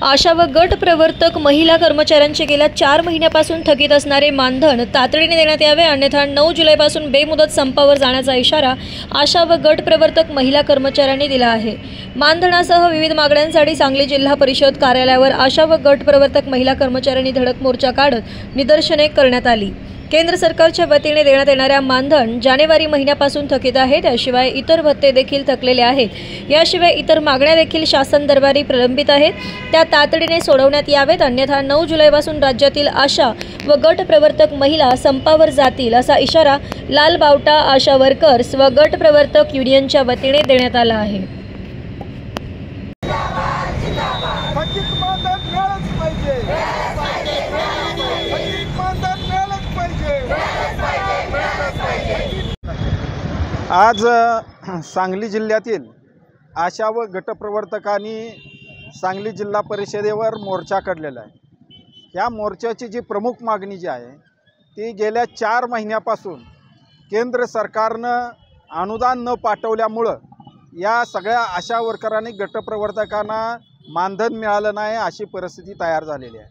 आशा व गट प्रवर्तक महिला कर्मचाऱ्यांचे गेल्या 4 महिन्यापासून थकीत असणारे मानधन तातडीने देण्यात यावे, अन्यथा 9 जुलैपासून बेमुदत संपावर जाण्याचा इशारा आशा व गट प्रवर्तक महिला कर्मचाऱ्यांनी दिला आहे। मानधनासह विविध मागण्यांसाठी सांगली जिल्हा परिषद कार्यालयावर आशा व गट प्रवर्तक महिला कर्मचाऱ्यांनी धडक मोर्चा काढत निदर्शने करण्यात आली। केंद्र सरकारच्या वतीने देण्यात येणाऱ्या मानधन जानेवारी महिन्यापासून थकीत आहे, त्याशिवाय इतर भत्ते देखील थकलेले आहेत। याशिवाय इतर मागण्या देखील शासन दरबारी प्रलंबित आहेत, त्या तातडीने सोडवण्यात यावेत, अन्यथा 9 जुलैपासून राज्यातील आशा व गट प्रवर्तक महिला संपावर जातील, असा इशारा लाल बावटा आशा वर्कर्स व गट प्रवर्तक युनियनच्या वतीने देण्यात आला आहे। आज सांगली जिल्ह्यातील आशा व गटप्रवर्तकांनी सांगली जिल्हा परिषदेवर मोर्चा काढलेला आहे। या मोर्चाची जी प्रमुख मागणी जी आहे ती गेल्या 4 महिन्यापासून केंद्र सरकारनं अनुदान न पाठवल्यामुळं या सगळ्या आशा वर्करांनी गटप्रवर्तकांना मानधन मिळालं नाही, अशी परिस्थिती तयार झालेली आहे।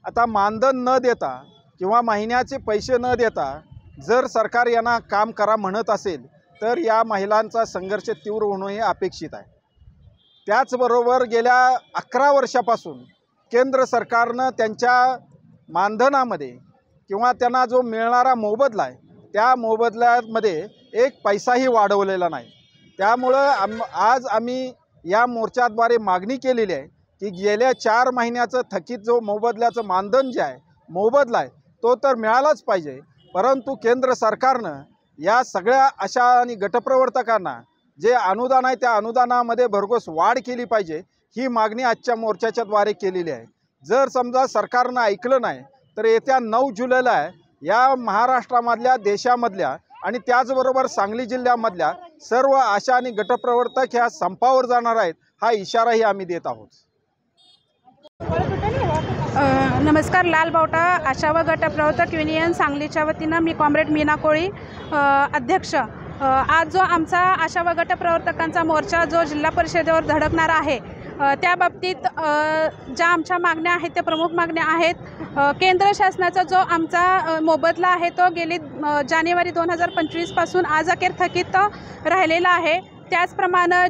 आता मानधन न देता किंवा महिन्याचे पैसे न देता जर सरकार यांना काम करा म्हणत असेल तर या महिलांचा संघर्ष तीव्र होणं हे अपेक्षित आहे। त्याचबरोबर गेल्या 11 वर्षापासून केंद्र सरकारनं त्यांच्या मानधनामध्ये किंवा त्यांना जो मिळणारा मोबदला आहे त्या मोबदल्यामध्ये एक पैसाही वाढवलेला नाही। त्यामुळं आज आम्ही या मोर्चाद्वारे मागणी केलेली आहे की गेल्या 4 महिन्याचं थकीत जो मोबदल्याचं मानधन जे आहे मोबदला आहे तो तर मिळालाच पाहिजे, परंतु केंद्र सरकारनं या सगळ्या आशा आणि गटप्रवर्तकांना जे अनुदान आहे त्या अनुदानामध्ये भरघोस वाढ केली पाहिजे, ही मागणी आजच्या मोर्चाच्याद्वारे केलेली आहे। जर समजा सरकारनं ऐकलं नाही तर येत्या 9 जुलैला या महाराष्ट्रामधल्या देशामधल्या आणि त्याचबरोबर सांगली जिल्ह्यामधल्या सर्व आशा आणि गटप्रवर्तक ह्या संपावर जाणार आहेत, हा इशाराही आम्ही देत आहोत। नमस्कार, लाल बावटा आशा व गट प्रवर्तक युनियन सांगलीच्या वतीनं मी कॉम्रेड मीना कोळी अध्यक्ष। आज जो आमचा आशा व गट प्रवर्तकांचा मोर्चा जो जिल्हा परिषदेवर धडकणार आहे त्या बाबतीत ज्या आमच्या मागण्या आहेत त्या प्रमुख मागण्या आहेत। केंद्र शासनाचा जो आमचा मोबदला आहे तो गेली जानेवारी 2025 पासून आज अखेर थकीत राहिलेला आहे। त्याचप्रमाणे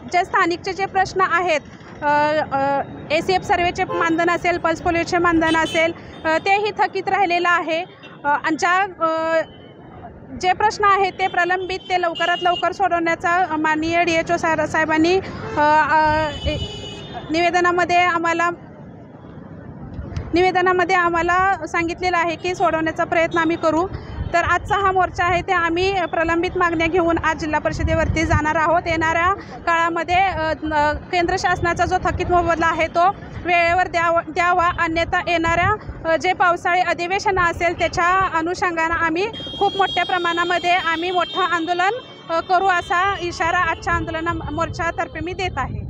जे स्थानिकचे जे प्रश्न आहेत, ACF सर्वेचे मानधन असेल, पल्स पोलिओचे मानधन असेल, तेही थकीत राहिलेलं आहे। आणि जे प्रश्न आहेत ते प्रलंबित ते लवकरात लवकर सोडवण्याचा माननीय DHO साहेबांनी निवेदनामध्ये आम्हाला सांगितलेलं आहे की सोडवण्याचा प्रयत्न आम्ही करू। तर आजचा हा मोर्चा आहे ते आम्ही प्रलंबित मागण्या घेऊन आज जिल्हा परिषदेवरती जाणार आहोत। येणाऱ्या काळामध्ये केंद्र शासनाचा जो थकीत मोबदला आहे तो वेळेवर द्यावा, अन्यथा येणाऱ्या जे पावसाळी अधिवेशन असेल त्याच्या अनुषंगानं आम्ही खूप मोठ्या प्रमाणामध्ये आम्ही मोठं आंदोलन करू, असा इशारा आजच्या आंदोलन मोर्चातर्फे मी देत आहे।